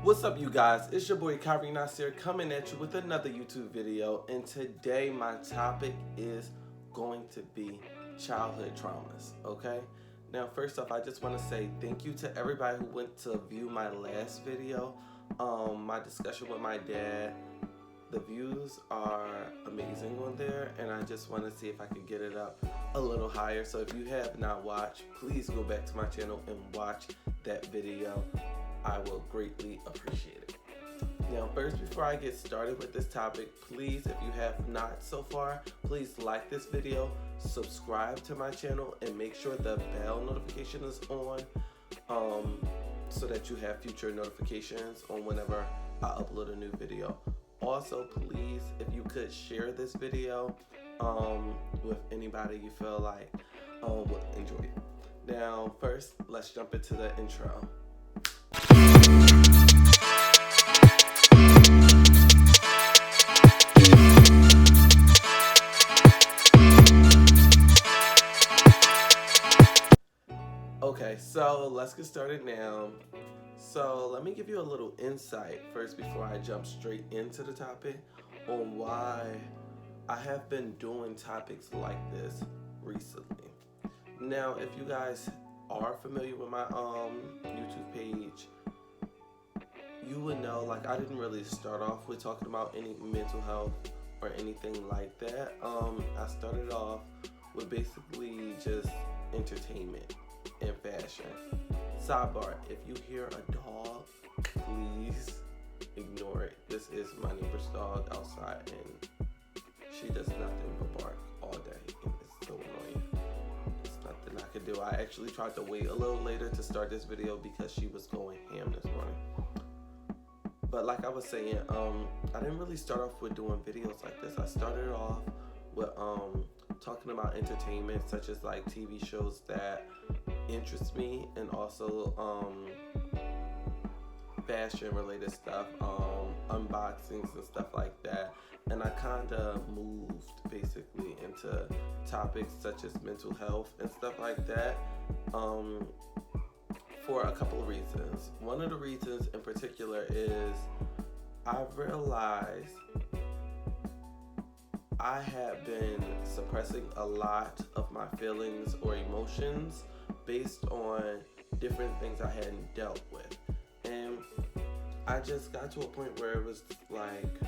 What's up, you guys? It's your boy Kyrie Nasir coming at you with another YouTube video, and today my topic is going to be childhood traumas, okay? Now, first off, I just want to say thank you to everybody who went to view my last video, my discussion with my dad. The views are amazing on there, and I just want to see if I could get it up a little higher. So if you have not watched, please go back to my channel and watch that video. I will greatly appreciate it. Now, first, before I get started with this topic, please, if you have not so far, please like this video, subscribe to my channel, and make sure the bell notification is on so that you have future notifications on whenever I upload a new video. Also, please, if you could share this video with anybody you feel like would enjoy it. Now, first, let's jump into the intro. Okay, so let's get started now. So let me give you a little insight first before I jump straight into the topic on why I have been doing topics like this recently. Now, if you guys are familiar with my YouTube page, you would know, like, I didn't really start off with talking about any mental health or anything like that. I started off with basically just entertainment and fashion. Sidebar, if you hear a dog, please ignore it. This is my neighbor's dog outside, and she does nothing but bark all day, and it's so annoying. There's nothing I could do. I actually tried to wait a little later to start this video because she was going ham this morning. But like I was saying, I didn't really start off with doing videos like this. I started off with talking about entertainment, such as like TV shows that interest me, and also fashion related stuff, unboxings and stuff like that. And I kind of moved basically into topics such as mental health and stuff like that for a couple of reasons. One of the reasons in particular is I realized I had been suppressing a lot of my feelings or emotions based on different things I hadn't dealt with. And I just got to a point where it was like,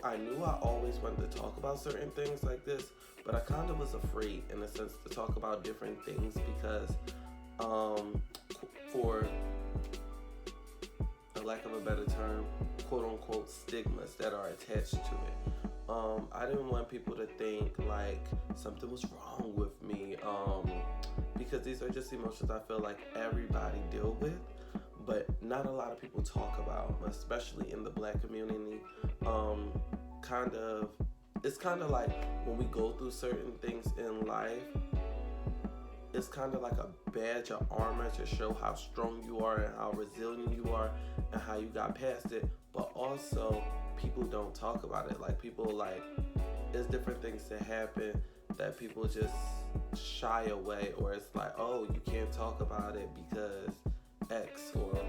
I knew I always wanted to talk about certain things like this, but I kind of was afraid in a sense to talk about different things because for the lack of a better term, quote unquote stigmas that are attached to it. I didn't want people to think like something was wrong with me, because these are just emotions I feel like everybody deal with, but not a lot of people talk about, especially in the Black community. It's kind of like when we go through certain things in life, it's kind of like a badge of armor to show how strong you are and how resilient you are and how you got past it. But also, people don't talk about it. Like, people, like, there's different things that happen that people just shy away, or it's like, oh, you can't talk about it because X or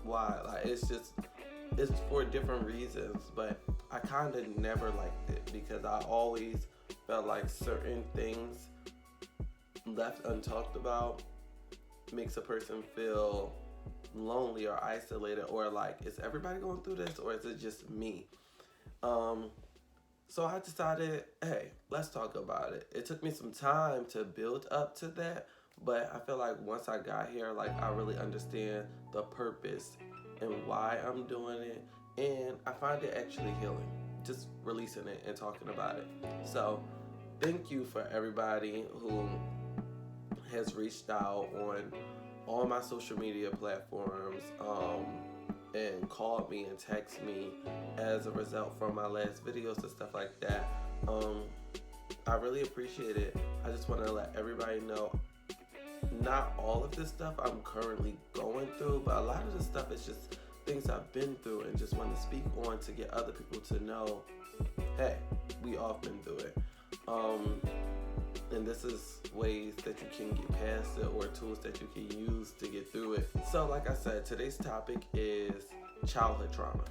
Y. Like, it's for different reasons. But I kind of never liked it because I always felt like certain things left untalked about makes a person feel lonely or isolated, or like, is everybody going through this, or is it just me? So I decided, hey, let's talk about it. It took me some time to build up to that, but I feel like once I got here, like, I really understand the purpose and why I'm doing it, and I find it actually healing, just releasing it and talking about it. So thank you for everybody who has reached out on all my social media platforms and called me and texted me as a result from my last videos and stuff like that. I really appreciate it. I just want to let everybody know, not all of this stuff I'm currently going through, but a lot of this stuff is just things I've been through and just want to speak on to get other people to know, hey, we all been through it. Um, and this is ways that you can get past it or tools that you can use to get through it. So like I said, today's topic is childhood trauma.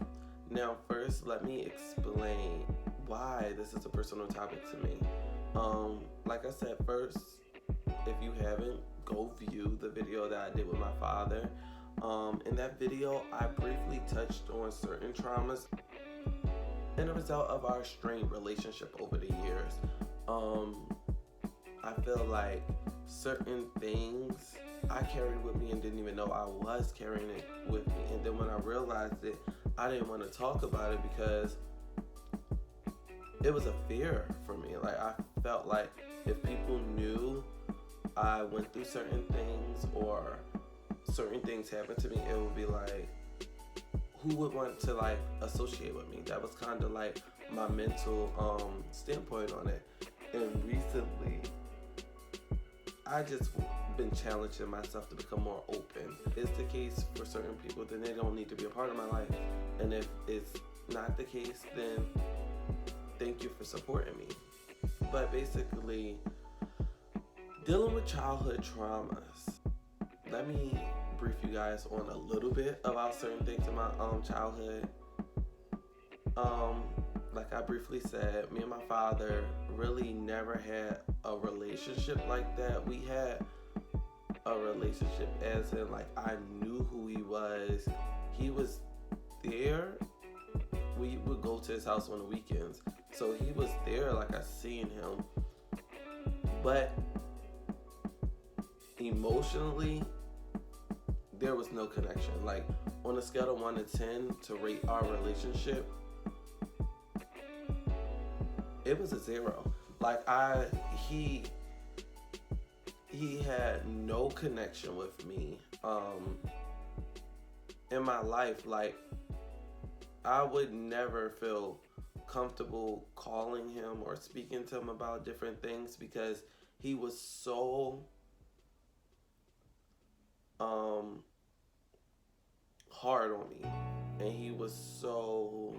Now first, let me explain why this is a personal topic to me. Like I said, first, if you haven't, go view the video that I did with my father. In that video, I briefly touched on certain traumas and the result of our strained relationship over the years. I feel like certain things I carried with me and didn't even know I was carrying it with me. And then when I realized it, I didn't want to talk about it because it was a fear for me. Like, I felt like if people knew I went through certain things or certain things happened to me, it would be like, who would want to like associate with me? That was kind of like my mental standpoint on it. And recently, I just been challenging myself to become more open. If it's the case for certain people, then they don't need to be a part of my life. And if it's not the case, then thank you for supporting me. But basically, dealing with childhood traumas, let me brief you guys on a little bit about certain things in my childhood. Like I briefly said, me and my father really never had a relationship like that. We had a relationship as in like I knew who he was. He was there. We would go to his house on the weekends. So he was there, like I seen him. But emotionally, there was no connection. Like on a scale of 1 to 10 to rate our relationship, it was a 0. Like he had no connection with me in my life. Like I would never feel comfortable calling him or speaking to him about different things because he was so hard on me, and he was so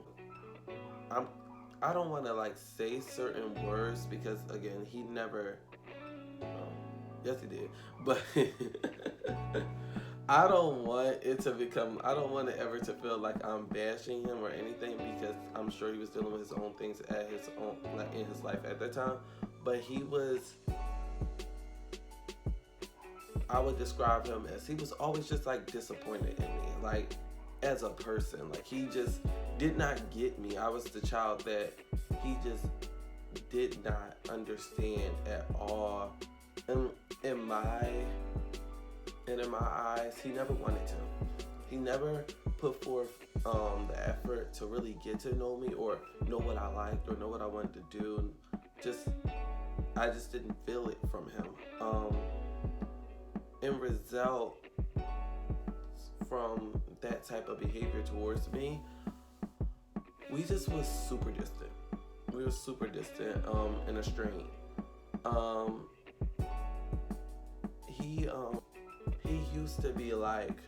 I don't want to like say certain words because again he never yes he did, but I don't want it ever to feel like I'm bashing him or anything because I'm sure he was dealing with his own things at his own like in his life at that time. But I would describe him as he was always just like disappointed in me, like as a person. Like he just did not get me. I was the child that he just did not understand at all. And in my eyes, he never wanted to. He never put forth the effort to really get to know me or know what I liked or know what I wanted to do. I just didn't feel it from him. In result from that type of behavior towards me, we just was super distant. We were super distant and estranged. He used to be like,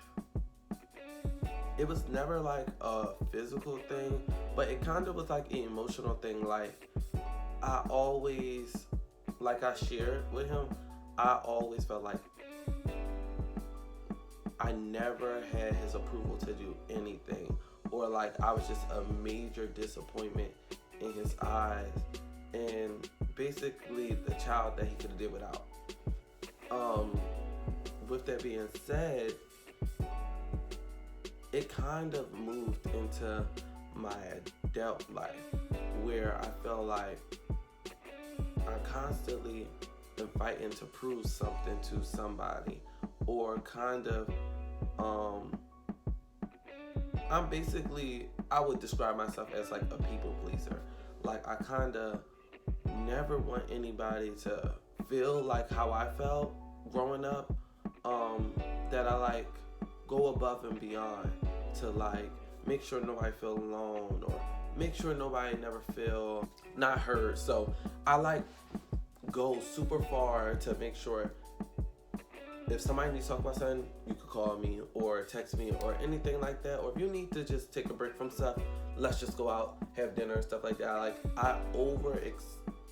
it was never like a physical thing, but it kind of was like an emotional thing. Like I always, like I shared with him, I always felt like I never had his approval to do anything, or like I was just a major disappointment in his eyes, and basically the child that he could have did without. With that being said, it kind of moved into my adult life where I felt like I constantly am fighting to prove something to somebody, or kind of I would describe myself as like a people pleaser. Like I kind of never want anybody to feel like how I felt growing up, that I like go above and beyond to like make sure nobody feel alone or make sure nobody never feel not heard. So I like go super far to make sure if somebody needs to talk about something, you could call me or text me or anything like that. Or if you need to just take a break from stuff, let's just go out, have dinner and stuff like that. Like I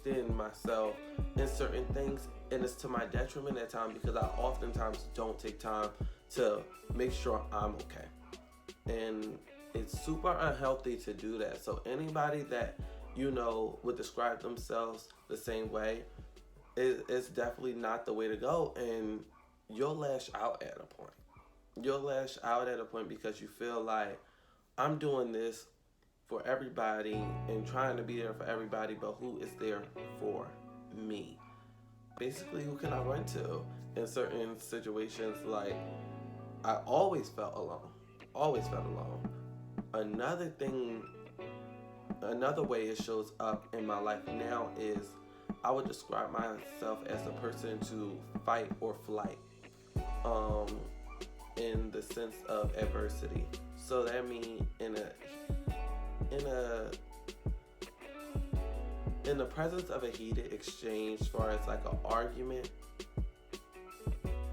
overextend myself in certain things, and it's to my detriment at times because I oftentimes don't take time to make sure I'm okay. And it's super unhealthy to do that. So anybody that would describe themselves the same way, it's definitely not the way to go, and you'll lash out at a point. You'll lash out at a point because you feel like I'm doing this for everybody and trying to be there for everybody, but who is there for me? Basically, who can I run to in certain situations? Like, I always felt alone. Always felt alone. Another way it shows up in my life now is I would describe myself as a person to fight or flight, in the sense of adversity. So that means in the presence of a heated exchange, as far as like an argument,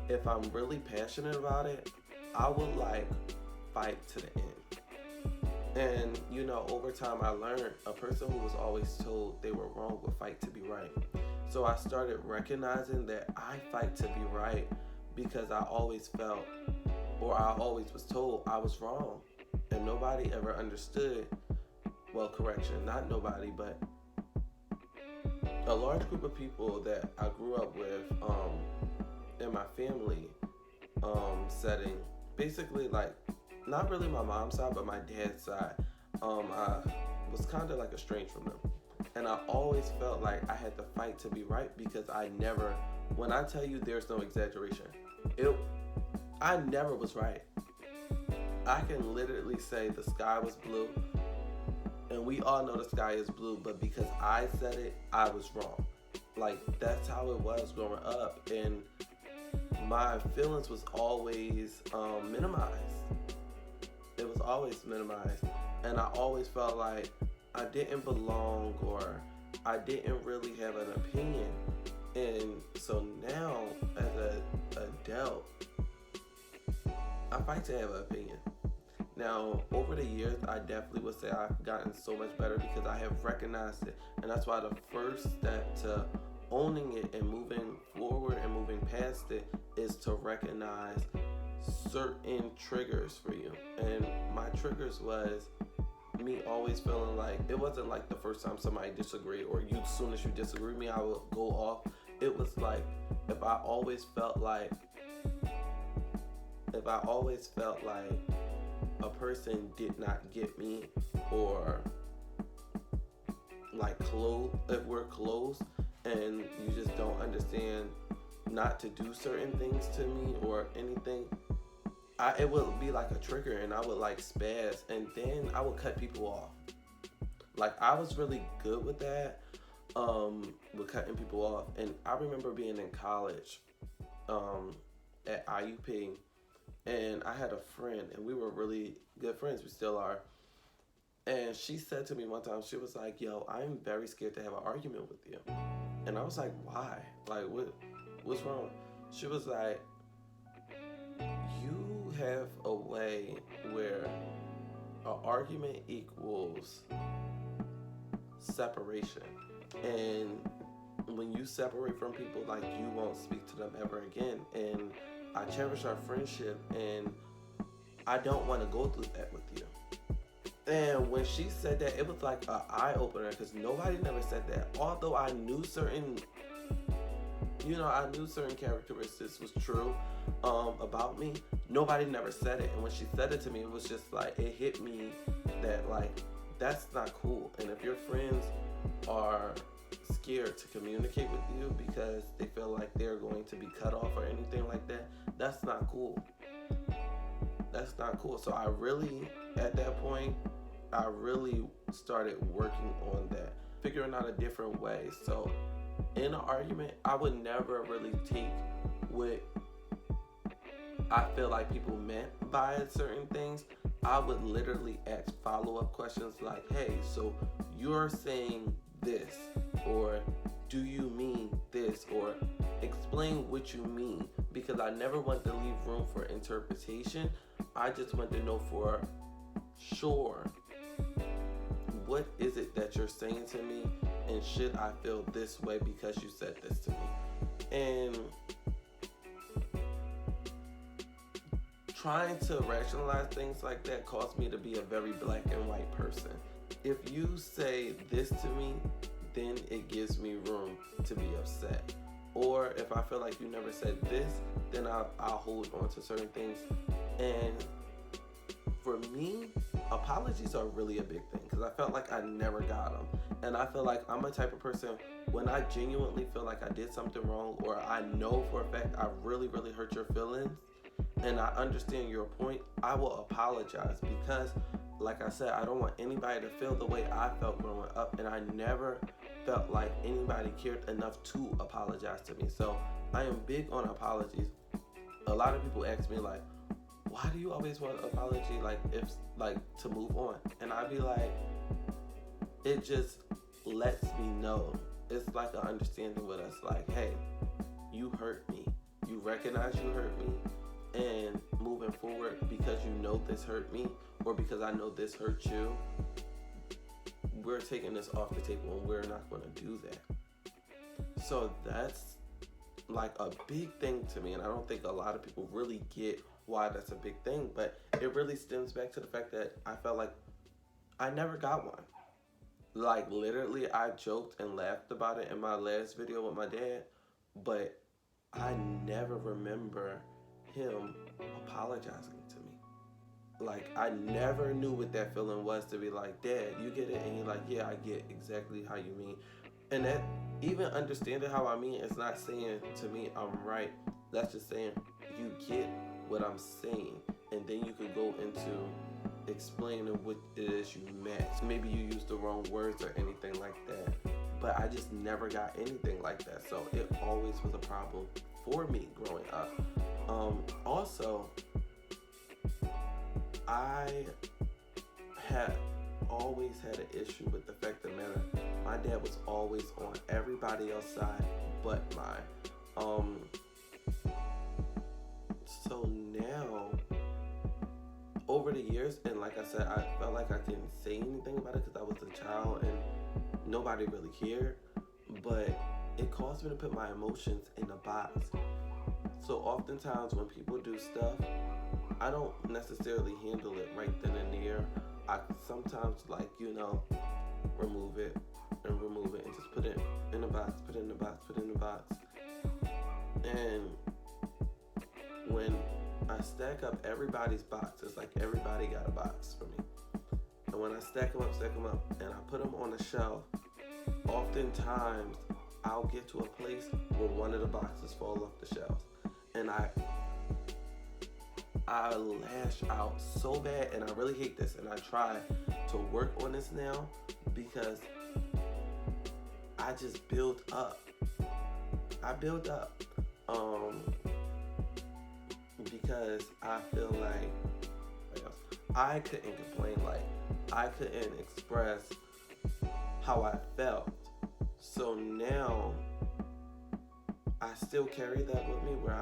if I'm really passionate about it, I would like fight to the end. And over time I learned a person who was always told they were wrong would fight to be right. So I started recognizing that I fight to be right because I always felt, or I always was told, I was wrong. And nobody ever understood, well, correction, not nobody, but a large group of people that I grew up with in my family setting, basically, like, not really my mom's side, but my dad's side, I was kind of like estranged from them. And I always felt like I had to fight to be right because when I tell you there's no exaggeration, I never was right. I can literally say the sky was blue, and we all know the sky is blue, but because I said it, I was wrong. Like, that's how it was growing up, and my feelings was always minimized. It was always minimized, and I always felt like I didn't belong, or I didn't really have an opinion. And so now, as an adult, I fight to have an opinion. Now, over the years, I definitely would say I've gotten so much better because I have recognized it. And that's why the first step to owning it and moving forward and moving past it is to recognize certain triggers for you. And my triggers was me always feeling like, it wasn't like the first time somebody disagreed or as soon as you disagree with me, I would go off. It was like, if I always felt like a person did not get me, or like if we're close and you just don't understand not to do certain things to me or anything, it would be like a trigger, and I would like spaz, and then I would cut people off. Like, I was really good with that, with cutting people off. And I remember being in college at IUP, and I had a friend, and we were really good friends. We still are. And she said to me one time, she was like, yo, I'm very scared to have an argument with you. And I was like, why? Like, what's wrong? She was like, you have a way where an argument equals separation. And when you separate from people, like, you won't speak to them ever again. And I cherish our friendship, and I don't want to go through that with you. And when she said that, it was like an eye-opener, because nobody never said that. Although I knew certain characteristics was true about me, nobody never said it. And when she said it to me, it was just like, it hit me that, like, that's not cool. And if your friends are scared to communicate with you because they feel like they're going to be cut off or anything like that, that's not cool. That's not cool. So at that point, I really started working on that, figuring out a different way. So in an argument, I would never really take what I feel like people meant by certain things. I would literally ask follow-up questions like, hey, so you're saying this, or do you mean this, or explain what you mean, because I never want to leave room for interpretation. I just want to know for sure, what is it that you're saying to me, And should I feel this way because you said this to me? And trying to rationalize things like that caused me to be a very black and white person. If you say this to me, then it gives me room to be upset. Or if I feel like you never said this, then I'll hold on to certain things. And for me, apologies are really a big thing because I felt like I never got them. And I feel like I'm a type of person, when I genuinely feel like I did something wrong, or I know for a fact I really, really hurt your feelings, and I understand your point, I will apologize because, like I said, I don't want anybody to feel the way I felt growing up, and I never felt like anybody cared enough to apologize to me. So I am big on apologies. A lot of people ask me like, why do you always want an apology, like if like to move on? And I'd be like, it just lets me know. It's like an understanding with us, like, hey, you hurt me. You recognize you hurt me, and moving forward, because you know this hurt me, or because I know this hurt you, we're taking this off the table and we're not going to do that. So that's like a big thing to me, and I don't think a lot of people really get why that's a big thing, but it really stems back to the fact that I felt like I never got one. Like literally, I joked and laughed about it in my last video with my dad, but I never remember him apologizing to me. Like, I never knew what that feeling was to be like, Dad, you get it? And you're like, yeah, I get exactly how you mean. And that, even understanding how I mean, it's not saying to me I'm right. That's just saying you get what I'm saying. And then you could go into explaining what it is you meant. Maybe you used the wrong words or anything like that. But I just never got anything like that. So it always was a problem for me growing up. Also, I had always had an issue with the fact that, man, my dad was always on everybody else's side but mine. So now, over the years, and like I said, I felt like I couldn't say anything about it because I was a child and nobody really cared, but it caused me to put my emotions in a box. So oftentimes when people do stuff, I don't necessarily handle it right then and there. I sometimes remove it and just put it in a box, put it in the box, put it in the box. And when I stack up everybody's box, it's like everybody got a box for me. And when I stack them up, and I put them on a shelf, oftentimes I'll get to a place where one of the boxes fall off the shelf. And I lash out so bad, and I really hate this, and I try to work on this now because I just build up. Because I feel like I couldn't complain, like I couldn't express how I felt. So now I still carry that with me where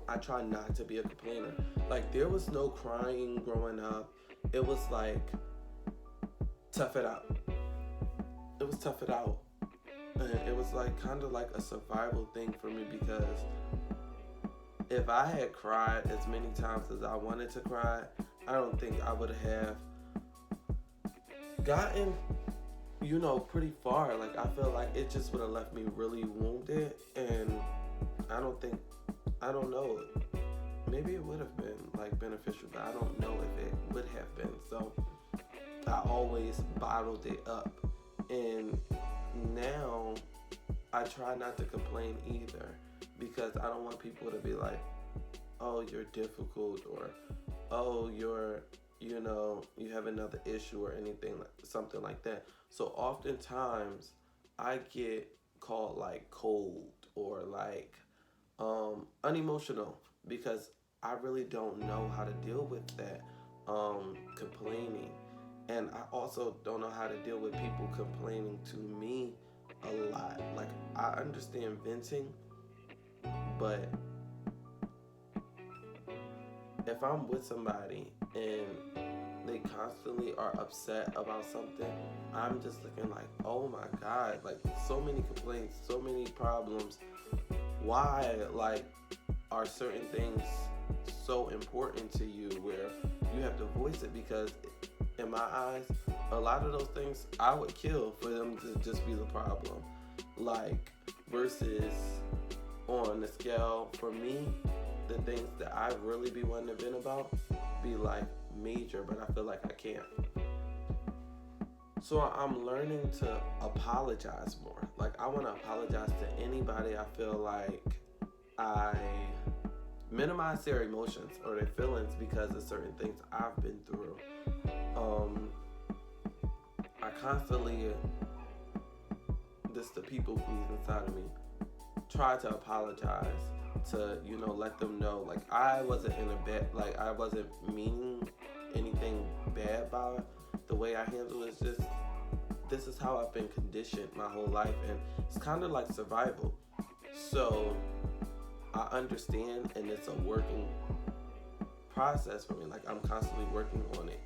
I try not to be a complainer. Like, there was no crying growing up. It was like, tough it out. It was tough it out. And it was like kind of like a survival thing for me, because if I had cried as many times as I wanted to cry, I don't think I would have gotten, pretty far. Like, I feel like it just would have left me really wounded, and I don't know. Maybe it would have been like beneficial, but I don't know if it would have been. So I always bottled it up. And now I try not to complain either, because I don't want people to be like, oh, you're difficult, or oh, you have another issue or something like that. So oftentimes I get called like cold or like unemotional, because I really don't know how to deal with that complaining. And I also don't know how to deal with people complaining to me a lot. Like, I understand venting, but if I'm with somebody and they constantly are upset about something, I'm just looking like, oh my God, like so many complaints, so many problems. Why, like, are certain things so important to you where you have to voice it? Because in my eyes, a lot of those things I would kill for them to just be the problem. Like, versus on the scale for me, the things that I really be wanting to vent about be like major, but I feel like I can't. So I'm learning to apologize more. Like, I want to apologize to anybody I feel like I minimize their emotions or their feelings because of certain things I've been through. I constantly, this the people please inside of me, try to apologize to, let them know, like, I wasn't in a bad, like, I wasn't meaning anything bad by the way I handle it. It's just, this is how I've been conditioned my whole life, and it's kind of like survival. So I understand, and it's a working process for me. Like, I'm constantly working on it.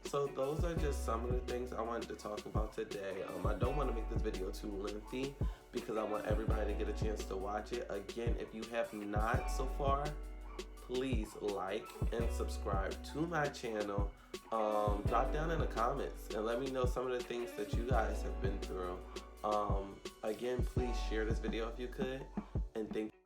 So those are just some of the things I wanted to talk about today. I don't want to make this video too lengthy because I want everybody to get a chance to watch it. Again, if you have not so far, please like and subscribe to my channel. Drop down in the comments and let me know some of the things that you guys have been through. Again, please share this video if you could. And thank